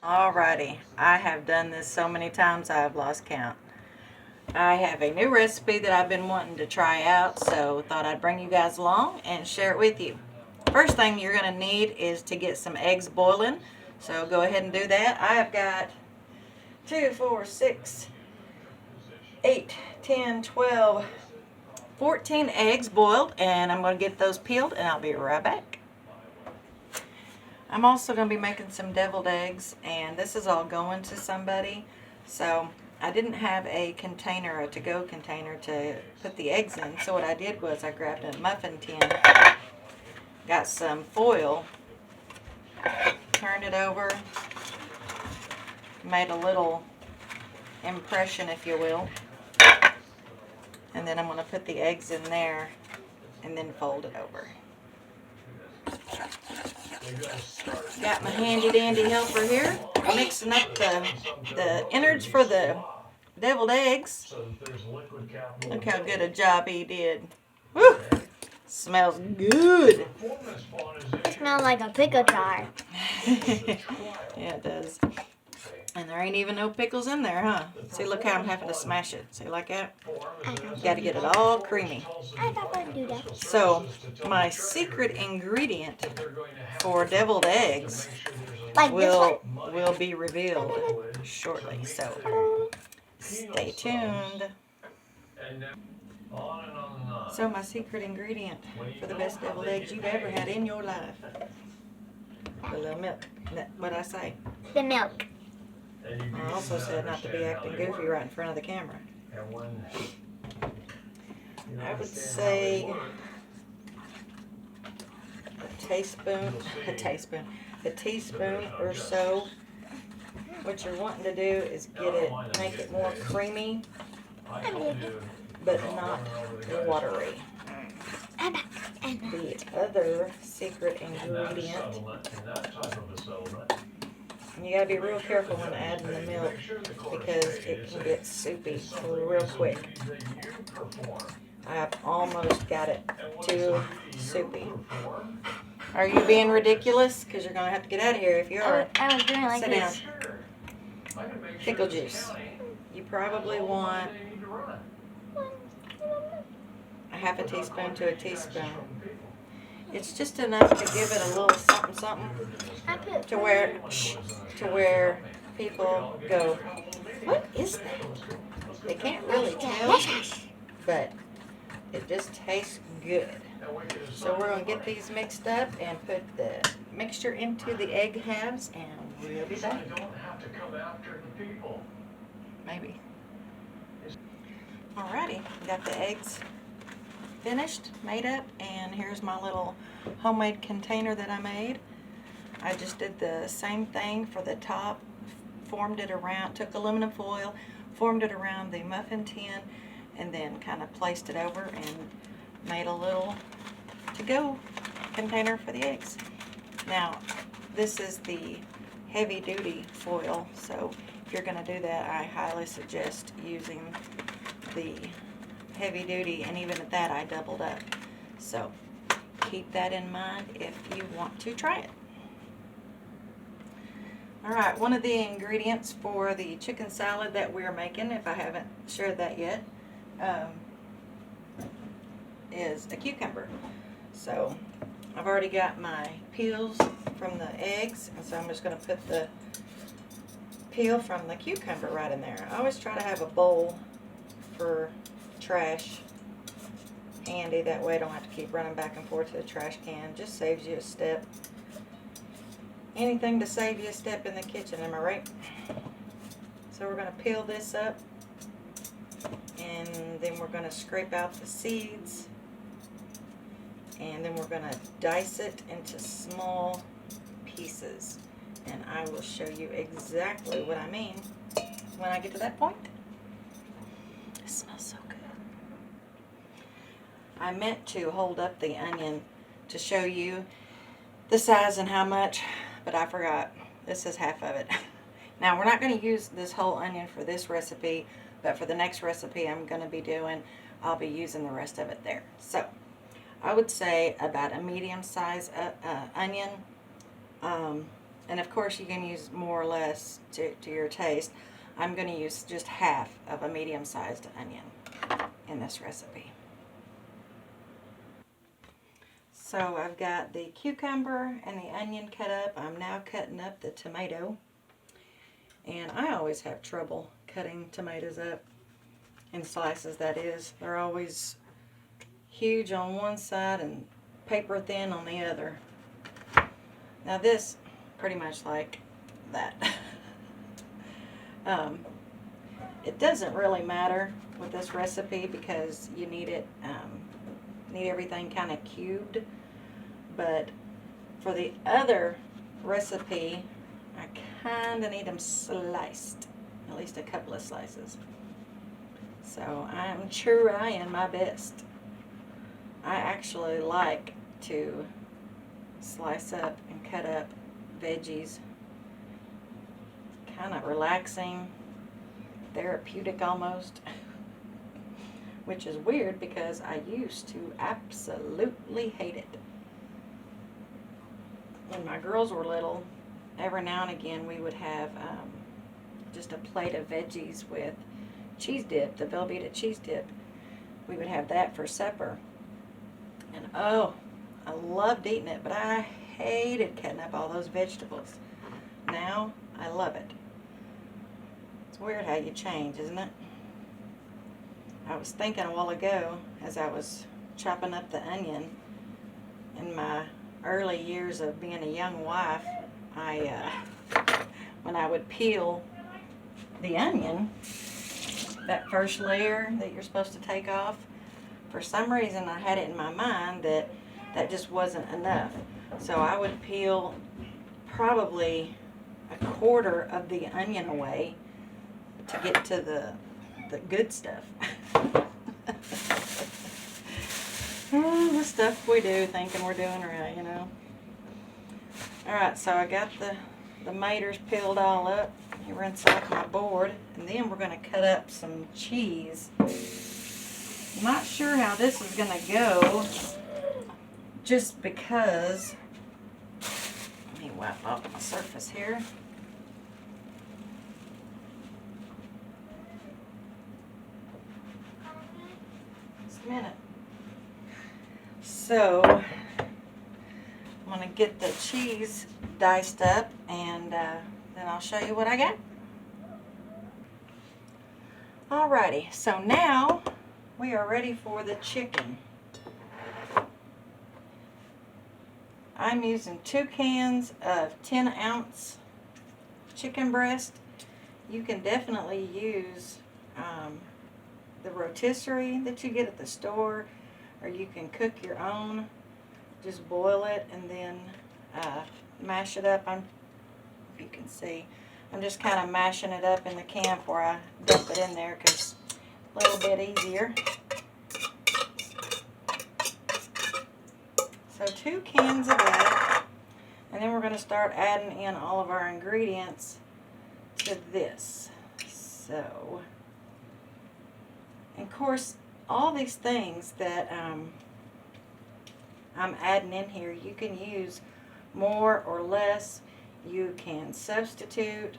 Alrighty, I have done this so many times I have lost count. I have a new recipe that I've been wanting to try out, so thought I'd bring you guys along and share it with you. First thing you're going to need is to get some eggs boiling, so go ahead and do that. I have got 2, 4, 6, 8, 10, 12, 14 eggs boiled, and I'm going to get those peeled and I'll be right back. I'm also going to be making some deviled eggs, and this is all going to somebody, so I didn't have a container, a to-go container to put the eggs in, so what I did was I grabbed a muffin tin, got some foil, turned it over, made a little impression, if you will, and then I'm going to put the eggs in there and then fold it over. Got my handy dandy helper here, mixing up the innards for the deviled eggs. Look how good a job he did. Woo! Smells good. It smells like a pickle jar. Yeah, it does. And there ain't even no pickles in there, huh? See, look how I'm having to smash it. See, like that? Got to get it all creamy. I thought I'd do that. So, my secret ingredient for deviled eggs Like will be revealed shortly. So, stay tuned. So, my secret ingredient for the best deviled eggs you've ever had in your life. A little milk. What'd I say? the milk. I also said not to be acting goofy right in front of the camera. I would say a teaspoon or so. What you're wanting to do is make it more creamy, but not watery. The other secret ingredient, and you gotta be real careful when adding the milk because it can get soupy real quick. I've almost got it too soupy. Are you being ridiculous? Because you're gonna have to get out of here if you are. I was doing it like Sit this. down. Pickle juice. You probably want a half a teaspoon to a teaspoon. It's just enough to give it a little something something to where people go, what is that? They can't really tell, but it just tastes good. So we're going to get these mixed up and put the mixture into the egg halves, and we'll be back. Maybe. Alrighty, got the eggs finished, made up, and here's my little homemade container that I made. I just did the same thing for the top, formed it around, took aluminum foil, formed it around the muffin tin, and then kind of placed it over and made a little to-go container for the eggs. Now, this is the heavy-duty foil, so if you're going to do that, I highly suggest using the heavy-duty, and even at that, I doubled up. So, keep that in mind if you want to try it. Alright, one of the ingredients for the chicken salad that we're making, if I haven't shared that yet, is a cucumber. So I've already got my peels from the eggs, and so I'm just going to put the peel from the cucumber right in there. I always try to have a bowl for trash handy, that way I don't have to keep running back and forth to the trash can. Just saves you a step. Anything to save you a step in the kitchen, am I right? So we're going to peel this up, and then we're going to scrape out the seeds, and then we're going to dice it into small pieces, and I will show you exactly what I mean when I get to that point. It smells so good. I meant to hold up the onion to show you the size and how much, but I forgot. This is half of it. Now, we're not going to use this whole onion for this recipe, but for the next recipe I'm going to be doing, I'll be using the rest of it there. So, I would say about a medium size onion. And of course you can use more or less to your taste. I'm going to use just half of a medium-sized onion in this recipe. So I've got the cucumber and the onion cut up. I'm now cutting up the tomato. And I always have trouble cutting tomatoes up in slices, that is. They're always huge on one side and paper thin on the other. Now this, pretty much like that. It doesn't really matter with this recipe because you need it, need everything kind of cubed. But for the other recipe, I kind of need them sliced, at least a couple of slices. So I'm trying my best. I actually like to slice up and cut up veggies. Kind of relaxing, therapeutic almost, which is weird because I used to absolutely hate it. When my girls were little, every now and again we would have just a plate of veggies with cheese dip, the Velveeta cheese dip. We would have that for supper. And oh, I loved eating it, but I hated cutting up all those vegetables. Now, I love it. It's weird how you change, isn't it? I was thinking a while ago, as I was chopping up the onion, in my early years of being a young wife, when I would peel the onion, that first layer that you're supposed to take off, for some reason I had it in my mind that that just wasn't enough. So I would peel probably a quarter of the onion away to get to the good stuff. Oh, the stuff we do thinking we're doing right, you know. Alright, so I got the maters peeled all up. You rinse off my board, and then we're going to cut up some cheese. I'm not sure how this is going to go, just because. Let me wipe off my surface here. Just a minute. So, I'm going to get the cheese diced up, and then I'll show you what I got. Alrighty, so now we are ready for the chicken. I'm using 2 cans of 10-ounce chicken breast. You can definitely use the rotisserie that you get at the store, or you can cook your own. Just boil it and then mash it up. If you can see, I'm just kind of mashing it up in the can before I dump it in there because it's a little bit easier. So 2 cans of that, and then we're going to start adding in all of our ingredients to this. So, and of course, all these things that I'm adding in here, you can use more or less. You can substitute.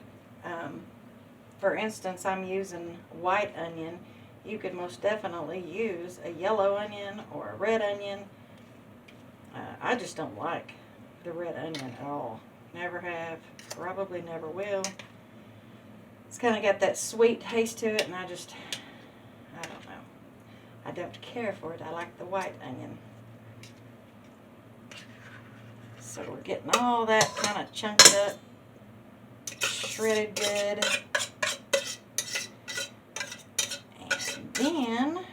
For instance, I'm using white onion. You could most definitely use a yellow onion or a red onion. I just don't like the red onion at all. Never have, probably never will. It's kind of got that sweet taste to it, and I don't know. I don't care for it. I like the white onion. So we're getting all that kind of chunked up, shredded good. And then,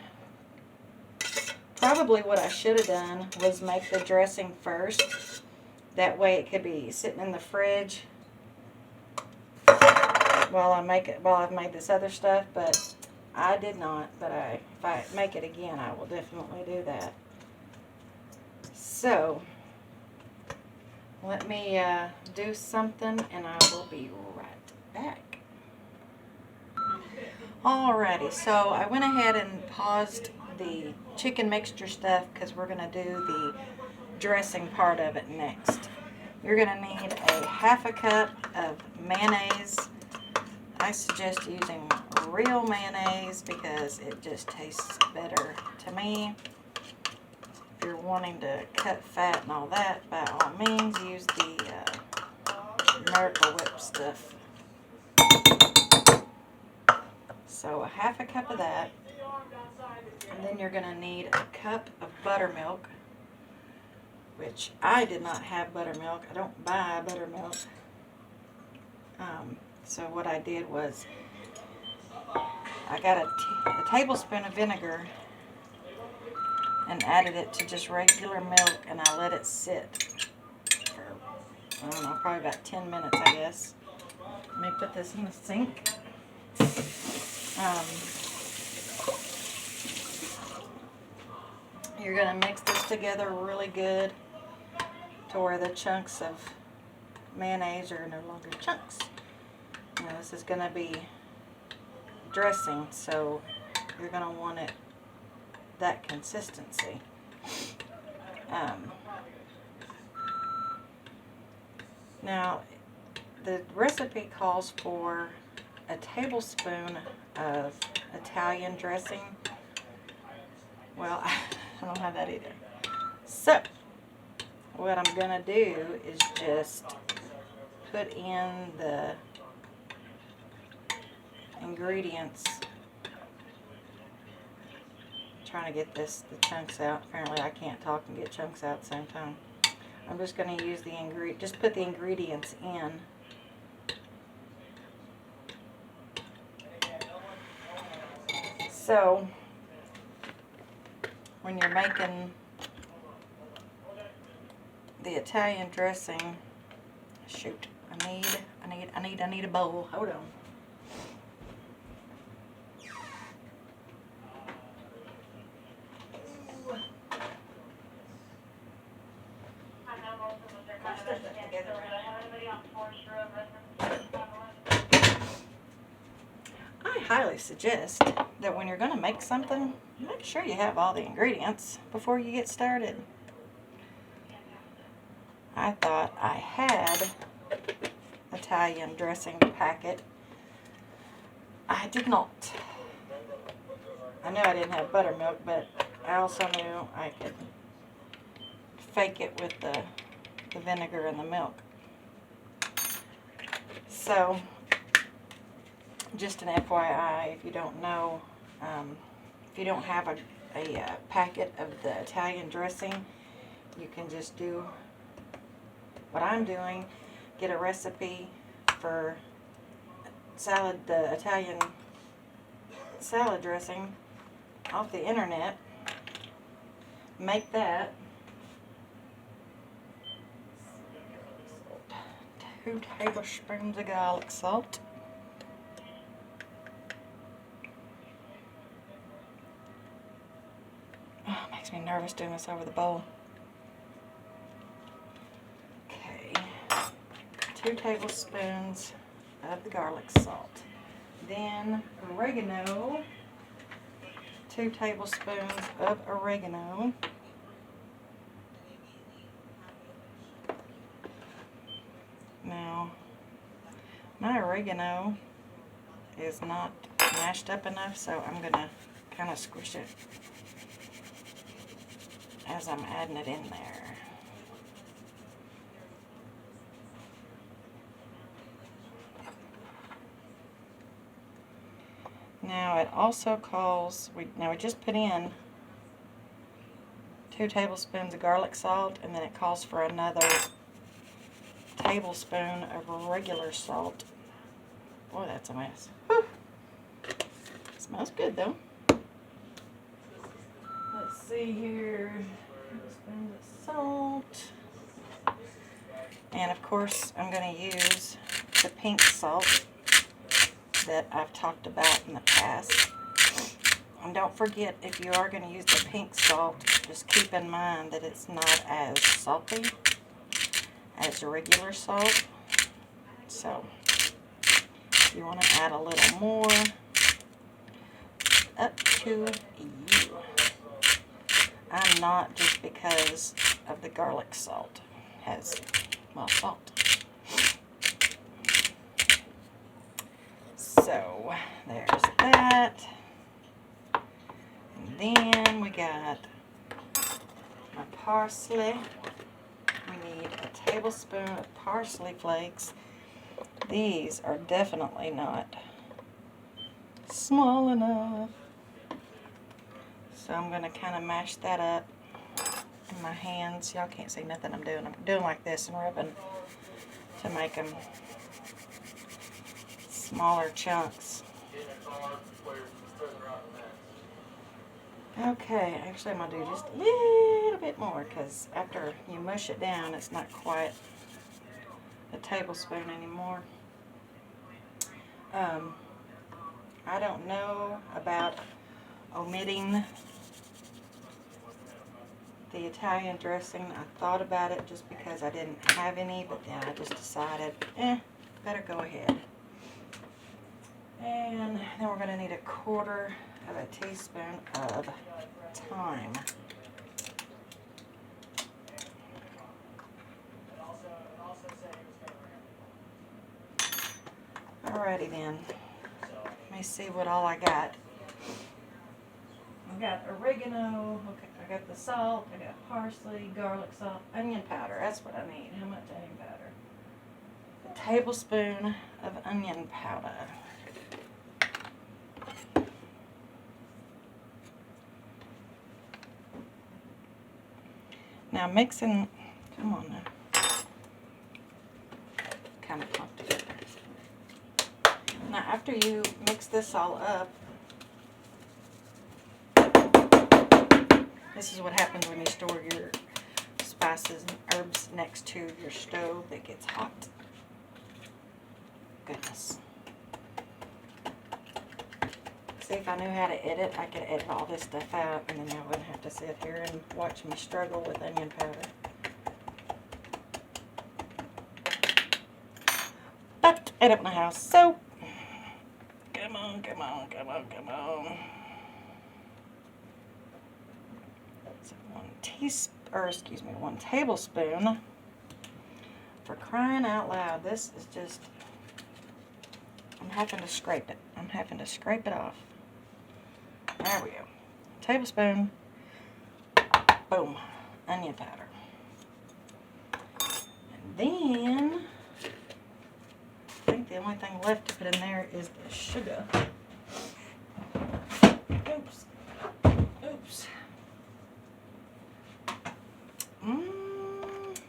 probably what I should have done was make the dressing first. That way it could be sitting in the fridge while I've made this other stuff, but I did not. But if I make it again, I will definitely do that. So, let me do something, and I will be right back. Alrighty, so I went ahead and paused the chicken mixture stuff because we're going to do the dressing part of it next. You're going to need a half a cup of mayonnaise. I suggest using real mayonnaise because it just tastes better to me. If you're wanting to cut fat and all that, by all means use the Miracle Whip stuff. So a half a cup of that. And then you're going to need a cup of buttermilk, which I did not have buttermilk. I don't buy buttermilk. So what I did was I got a tablespoon of vinegar and added it to just regular milk, and I let it sit for, I don't know, probably about 10 minutes, I guess. Let me put this in the sink. You're going to mix this together really good to where the chunks of mayonnaise are no longer chunks. Now this is going to be dressing, so you're going to want it that consistency. Now the recipe calls for a tablespoon of Italian dressing. Well, I don't have that either. So what I'm going to do is just put in the ingredients. Trying to get the chunks out. Apparently I can't talk and get chunks out at the same time. I'm just going to use the just put the ingredients in. So when you're making the Italian dressing, shoot, I need a bowl. Hold on. I highly suggest that when you're going to make something, make sure you have all the ingredients before you get started. I thought I had Italian dressing packet. I did not. I knew I didn't have buttermilk, but I also knew I could fake it with the vinegar and the milk. So, just an FYI, if you don't know, if you don't have a packet of the Italian dressing, you can just do what I'm doing. Get a recipe for the Italian salad dressing off the internet. Make that. 2 tablespoons of garlic salt. Oh, it makes me nervous doing this over the bowl. Okay, 2 tablespoons of the garlic salt. Then oregano, 2 tablespoons of oregano. Now, my oregano is not mashed up enough, so I'm going to kind of squish it as I'm adding it in there. Now it also calls, we just put in 2 tablespoons of garlic salt, and then it calls for another tablespoon of regular salt. Boy, that's a mess. Whew. Smells good though. Let's see here. Tablespoons of salt. And of course, I'm going to use the pink salt that I've talked about in the past. And don't forget, if you are going to use the pink salt, just keep in mind that it's not as salty as regular salt. So you want to add a little more, up to you. I'm not, just because of the garlic salt has Well, salt. So, there's that. And then we got my parsley. We need a tablespoon of parsley flakes. These are definitely not small enough. So I'm going to kind of mash that up in my hands. Y'all can't see nothing I'm doing. I'm doing like this and rubbing to make them smaller chunks. Okay, actually I'm going to do just a little bit more because after you mush it down, it's not quite a tablespoon anymore. I don't know about omitting the Italian dressing. I thought about it just because I didn't have any, but then I just decided, better go ahead. And then we're going to need 1/4 of a teaspoon of thyme. Alrighty then. Let me see what all I got. I got oregano, okay, I got the salt, I got parsley, garlic salt, onion powder. That's what I need. How much onion powder? A tablespoon of onion powder. Now mixing, come on now. Kind of clumped together. Now after you mix this all up, this is what happens when you store your spices and herbs next to your stove that gets hot. Goodness. See, if I knew how to edit, I could edit all this stuff out and then I wouldn't have to sit here and watch me struggle with onion powder. But I don't know how, so come on, come on, come on, come on. So 1 tablespoon. For crying out loud, this is just, I'm having to scrape it. I'm having to scrape it off. There we go. Tablespoon, boom, onion powder. And then, I think the only thing left to put in there is the sugar. Oops. Oops.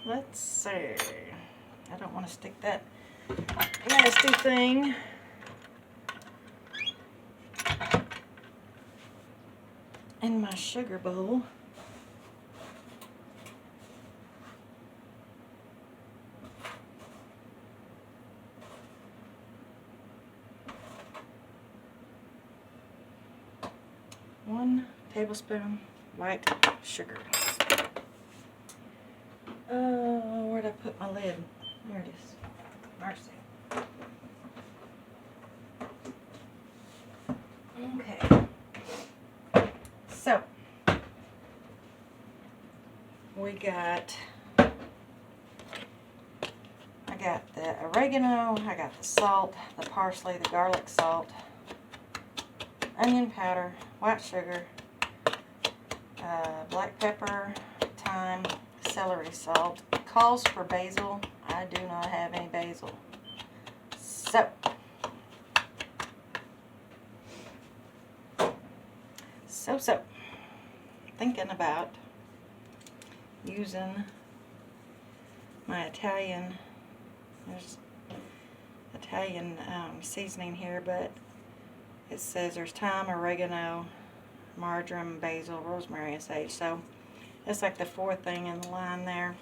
Let's see. I don't want to stick that nasty thing in my sugar bowl. One tablespoon white sugar. Oh, where'd I put my lid? There it is. Mercy. Okay. So, we got, I got the oregano, I got the salt, the parsley, the garlic salt, onion powder, white sugar, black pepper, thyme, celery salt. It calls for basil. I do not have any basil. So, thinking about using my Italian, there's Italian seasoning here, but it says there's thyme, oregano, marjoram, basil, rosemary, and sage. So it's like the 4th thing in the line there.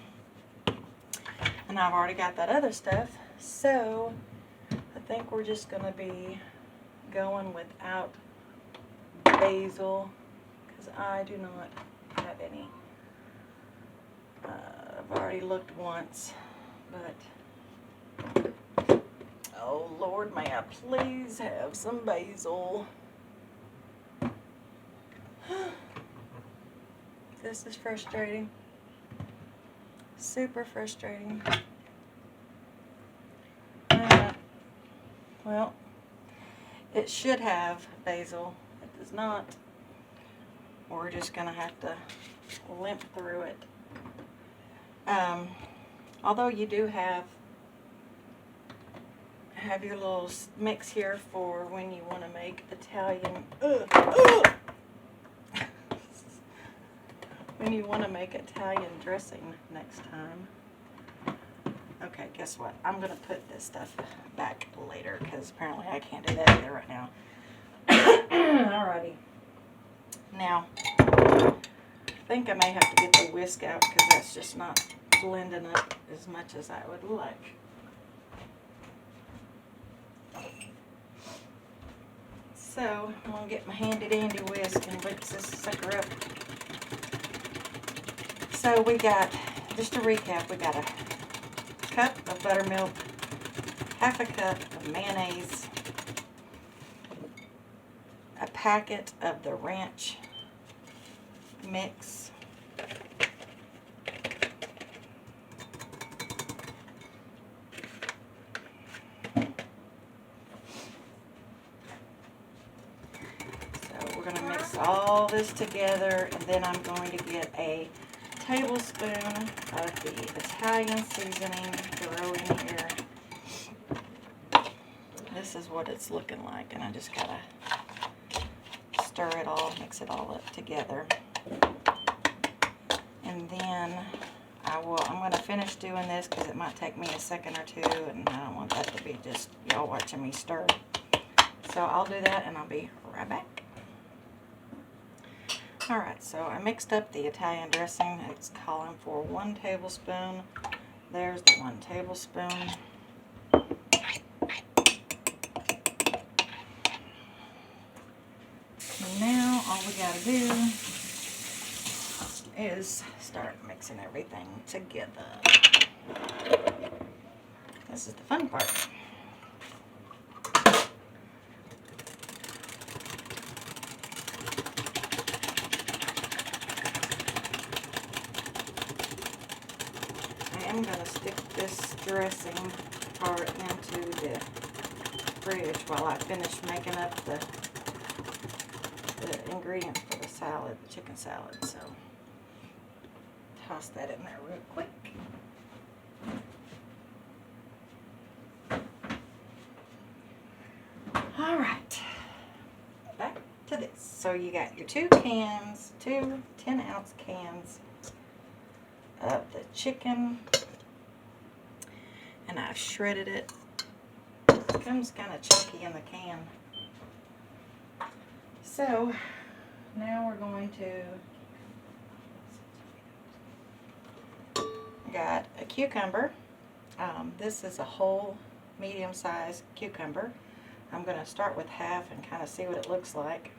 And I've already got that other stuff. So I think we're just going to be going without basil because I do not have any. I've already looked once, but oh Lord, may I please have some basil. This is frustrating. Super frustrating. Well, it should have basil. It does not. We're just going to have to limp through it. Although you do have your little mix here for when you want to make Italian. When you want to make Italian dressing next time. Okay, guess what? I'm going to put this stuff back later because apparently I can't do that either right now. Alrighty. Now, I think I may have to get the whisk out because that's just not blending up as much as I would like. So, I'm going to get my handy dandy whisk and mix this sucker up. So we got, just to recap, we got a cup of buttermilk, half a cup of mayonnaise, a packet of the ranch mix, so we're going to mix all this together, and then I'm going to get a tablespoon of the Italian seasoning to throw in here. This is what it's looking like, and I just gotta stir it all, mix it all up together. And then I'm gonna finish doing this because it might take me a second or two, and I don't want that to be just y'all watching me stir. So I'll do that, and I'll be right back. Alright, so I mixed up the Italian dressing. It's calling for 1 tablespoon. There's the 1 tablespoon. And now all we gotta do is start mixing everything together. This is the fun part. I'm going to stick this dressing part into the fridge while I finish making up the ingredients for the salad, the chicken salad. So toss that in there real quick. All right, back to this. So you got your 2 10-ounce cans of the chicken, and I've shredded it. It comes kind of chunky in the can. So now we're going to got a cucumber. This is a whole medium-sized cucumber. I'm going to start with half and kind of see what it looks like.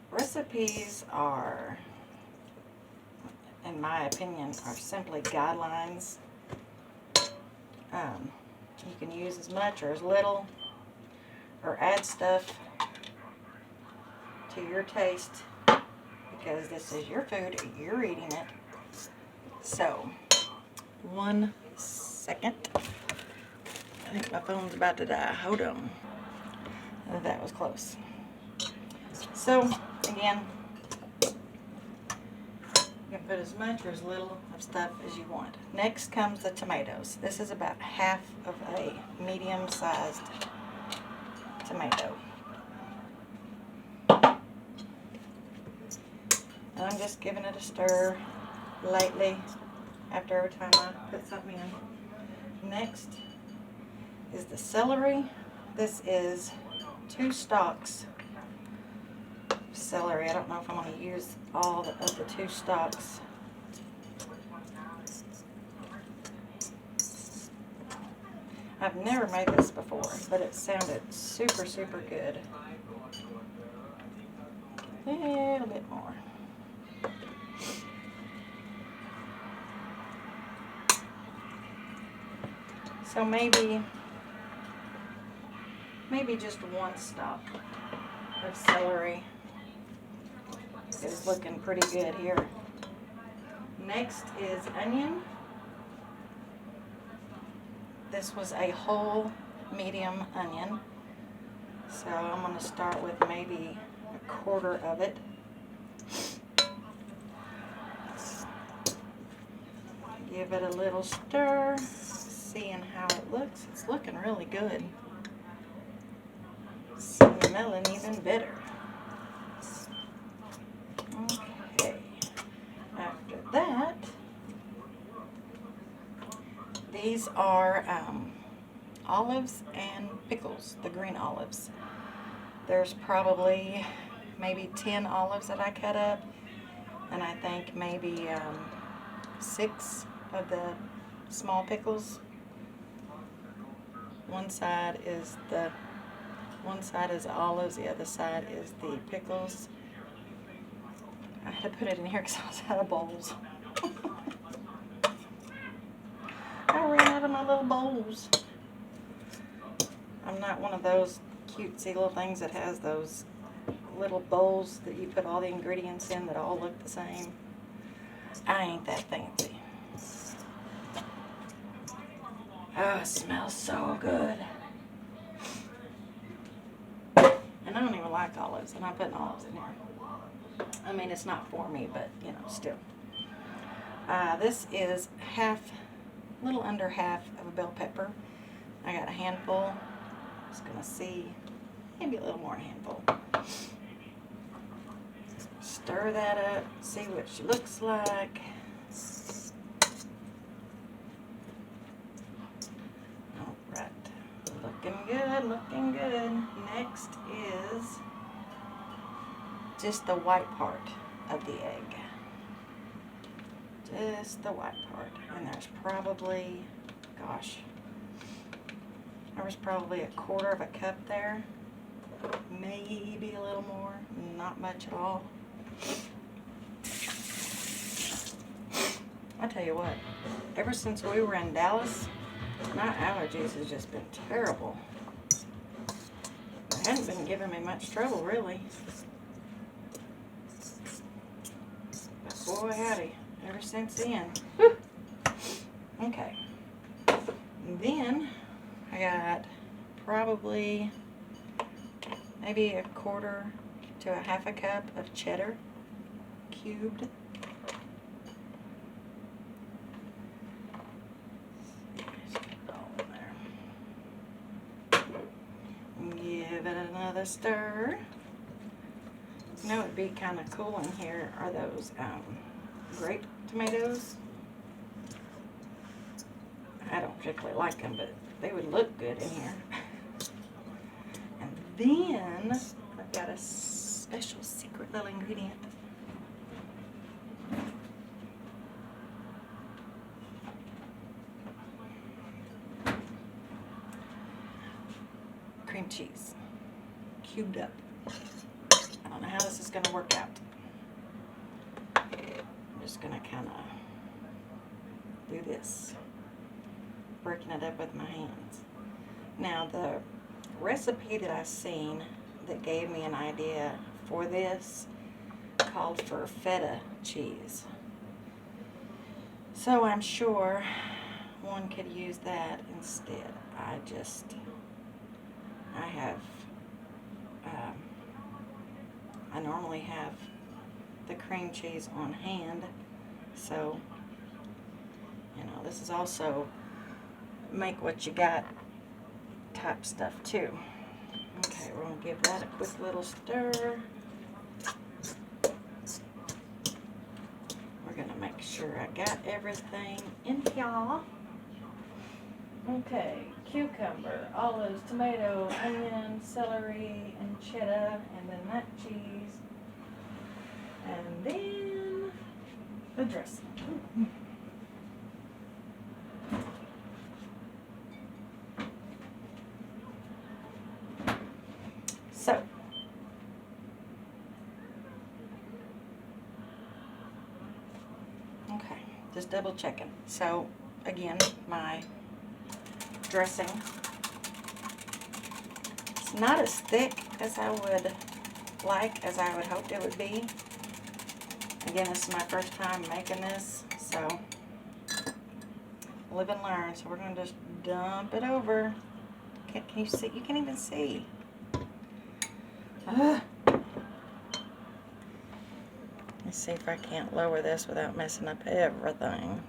Recipes are, in my opinion, are simply guidelines. You can use as much or as little, or add stuff to your taste, because this is your food, you're eating it. So, 1 second. I think my phone's about to die. Hold on. That was close. So, again, you can put as much or as little of stuff as you want. Next comes the tomatoes. This is about half of a medium-sized tomato. And I'm just giving it a stir lightly after every time I put something in. Next is the celery. This is 2 stalks of celery. I don't know if I'm going to use all of the 2 stalks. I've never made this before, but it sounded super, super good. A little bit more. So maybe just 1 stalk of celery is looking pretty good here. Next is onion. this was a whole medium onion. So I'm going to start with maybe a quarter of it. Give it a little stir, seeing how it looks. It's looking really good. Smelling even better. Okay. After that, these are olives and pickles, the green olives. There's probably maybe 10 olives that I cut up, and I think maybe 6 of the small pickles. One side is olives, the other side is the pickles. I had to put it in here because I was out of bowls. I ran out of my little bowls. I'm not one of those cutesy little things that has those little bowls that you put all the ingredients in that all look the same. I ain't that fancy. Oh, it smells so good. And I don't even like olives, and I'm putting olives in here. I mean, it's not for me, but, you know, still. This is a little under half of a bell pepper. I got a handful. Just gonna see, maybe a little more handful. Stir that up, see what she looks like. Alright, looking good, looking good. Next is just the white part of the egg. Just the white part. And there's probably, gosh, there was probably a quarter of a cup there. Maybe a little more. Not much at all. I tell you what, ever since we were in Dallas, my allergies has just been terrible. It hasn't been giving me much trouble, really. But boy, howdy, ever since then. Whew. Okay. And then I got probably maybe a quarter to a half a cup of cheddar cubed. Give it another stir. You know, it'd be kind of cool in here are those grape tomatoes. I don't particularly like them, but they would look good in here. And then I've got a special secret little ingredient. Cream cheese, cubed up. I don't know how this is going to work out. I'm just going to kind of do this, breaking it up with my hands. Now, the recipe that I seen that gave me an idea for this called for feta cheese. So I'm sure one could use that instead. I normally have the cream cheese on hand, so, you know, this is also make what you got type stuff too. Okay, we're going to give that a quick little stir. We're going to make sure I got everything in here. Okay, cucumber, olives, tomato, onion, celery, and cheddar, and then that cheese, and then the dressing. So, okay, just double checking. So, again, my dressing. It's not as thick as I would like, as I would hope it would be. Again, this is my first time making this, so live and learn. So we're gonna just dump it over. Can you see? You can't even see. Let's see if I can't lower this without messing up everything.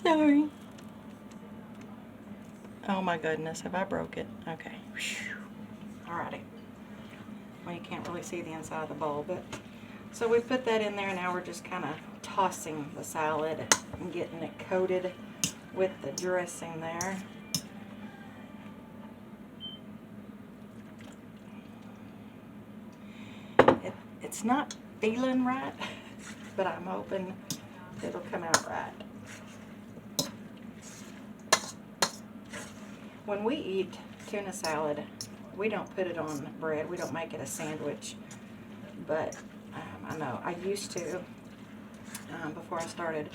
Sorry. Oh my goodness, have I broke it? Okay. Alrighty. Well, you can't really see the inside of the bowl, but so we put that in there. Now we're just kind of tossing the salad and getting it coated with the dressing there. It's not feeling right, but I'm hoping it'll come out right. When we eat tuna salad, we don't put it on bread. We don't make it a sandwich. But I know I used to, before I started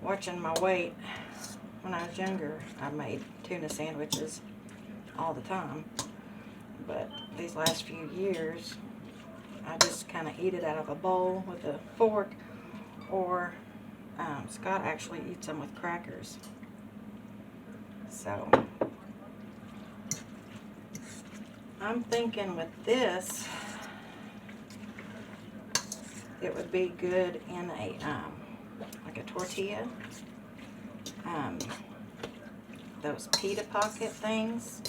watching my weight, when I was younger, I made tuna sandwiches all the time. But these last few years, I just kind of eat it out of a bowl with a fork, or Scott actually eats them with crackers. So I'm thinking with this, it would be good in a like a tortilla, those pita pocket things,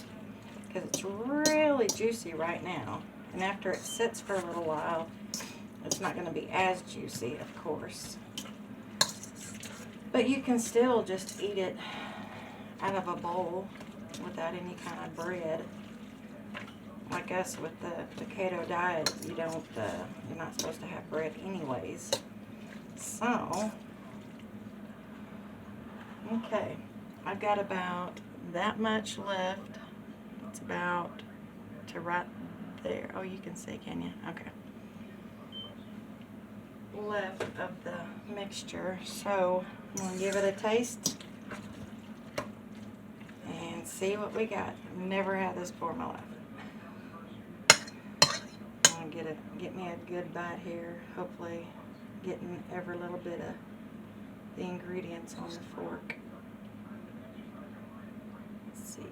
because it's really juicy right now. And after it sits for a little while, it's not going to be as juicy, of course. But you can still just eat it out of a bowl without any kind of bread. Like us with the keto diet, you're not supposed to have bread anyways. So, okay, I've got about that much left. It's about to right there. Oh, you can see, can you? Okay. Left of the mixture. So I'm gonna give it a taste and see what we got. I've never had this before in my life. I'm gonna get me a good bite here. Hopefully getting every little bit of the ingredients on the fork. Let's see.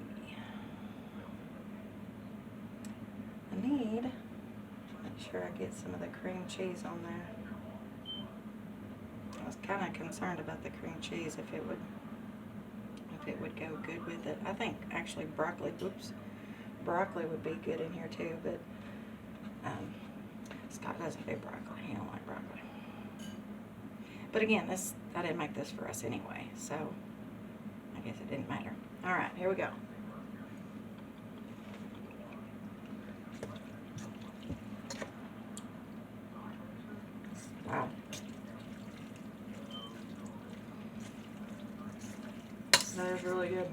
I need, make sure I get some of the cream cheese on there. I was kind of concerned about the cream cheese, if it would go good with it. I think actually broccoli would be good in here too, but Scott doesn't do broccoli. He don't like broccoli. But again, I didn't make this for us anyway, so I guess it didn't matter. All right, here we go. Wow. That is really good.